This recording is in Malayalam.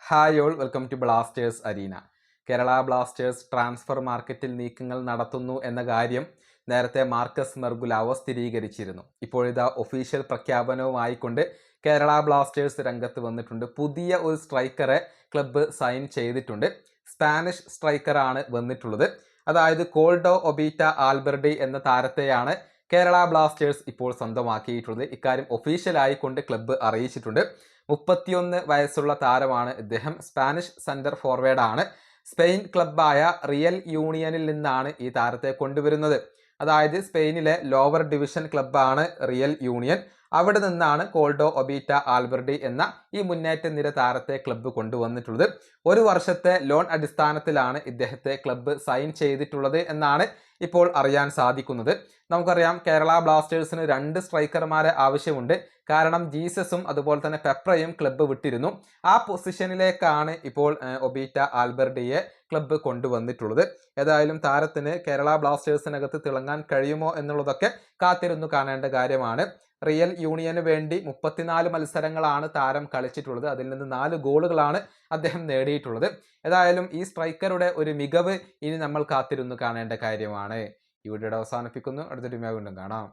Hi all welcome to Blasters arena. Kerala Blasters transfer മാർക്കറ്റിൽ നീക്കങ്ങൾ നടത്തുന്നു എന്ന കാര്യം നേരത്തെ മാർക്കസ് മെർഗുലാവോ സ്ഥിരീകരിച്ചിരുന്നു. ഇപ്പോഴിതാ ഒഫീഷ്യൽ പ്രഖ്യാപനവുമായിക്കൊണ്ട് കേരള ബ്ലാസ്റ്റേഴ്സ് രംഗത്ത് വന്നിട്ടുണ്ട്. പുതിയ ഒരു സ്ട്രൈക്കറെ ക്ലബ്ബ് സൈൻ ചെയ്തിട്ടുണ്ട്. സ്പാനിഷ് സ്ട്രൈക്കറാണ് വന്നിട്ടുള്ളത്. അതായത് കോൾഡോ ഒബീറ്റ ആൽബർഡി എന്ന താരത്തെയാണ് കേരള ബ്ലാസ്റ്റേഴ്സ് ഇപ്പോൾ സ്വന്തമാക്കിയിട്ടുള്ളത്. ഇക്കാര്യം ഒഫീഷ്യലായിക്കൊണ്ട് ക്ലബ്ബ് അറിയിച്ചിട്ടുണ്ട്. 31 വയസ്സുള്ള താരമാണ് ഇദ്ദേഹം. സ്പാനിഷ് സെന്റർ ഫോർവേഡാണ്. സ്പെയിൻ ക്ലബ്ബായ റിയൽ യൂണിയനിൽ നിന്നാണ് ഈ താരത്തെ കൊണ്ടുവരുന്നത്. അതായത് സ്പെയിനിലെ ലോവർ ഡിവിഷൻ ക്ലബ്ബാണ് റിയൽ യൂണിയൻ. അവിടെ നിന്നാണ് കോൾഡോ ഒബീറ്റ ആൽബർഡി എന്ന ഈ മുന്നേറ്റ നിര താരത്തെ ക്ലബ്ബ് കൊണ്ടുവന്നിട്ടുള്ളത്. ഒരു വർഷത്തെ ലോൺ അടിസ്ഥാനത്തിലാണ് ഇദ്ദേഹത്തെ ക്ലബ്ബ് സൈൻ ചെയ്തിട്ടുള്ളത് എന്നാണ് ഇപ്പോൾ അറിയാൻ സാധിക്കുന്നത്. നമുക്കറിയാം കേരള ബ്ലാസ്റ്റേഴ്സിന് 2 സ്ട്രൈക്കർമാരെ ആവശ്യമുണ്ട്. കാരണം ജീസസും അതുപോലെ തന്നെ പെപ്രയും ക്ലബ്ബ് വിട്ടിരുന്നു. ആ പൊസിഷനിലേക്കാണ് ഇപ്പോൾ ഒബീറ്റ ആൽബർഡിയെ ക്ലബ്ബ് കൊണ്ടുവന്നിട്ടുള്ളത്. ഏതായാലും താരത്തിന് കേരള ബ്ലാസ്റ്റേഴ്സിനകത്ത് തിളങ്ങാൻ കഴിയുമോ എന്നുള്ളതൊക്കെ കാത്തിരുന്നു കാണേണ്ട കാര്യമാണ്. റിയൽ യൂണിയന് വേണ്ടി 34 മത്സരങ്ങളാണ് താരം കളിച്ചിട്ടുള്ളത്. അതിൽ നിന്ന് 4 ഗോളുകളാണ് അദ്ദേഹം നേടിയിട്ടുള്ളത്. ഏതായാലും ഈ സ്ട്രൈക്കറുടെ ഒരു മികവ് ഇനി നമ്മൾ കാത്തിരുന്നു കാണേണ്ട കാര്യമാണ്. ഈ വീഡിയോയുടെ അവസാനിപ്പിക്കുന്നു. അടുത്തൊരു വീണ്ടും കാണാം.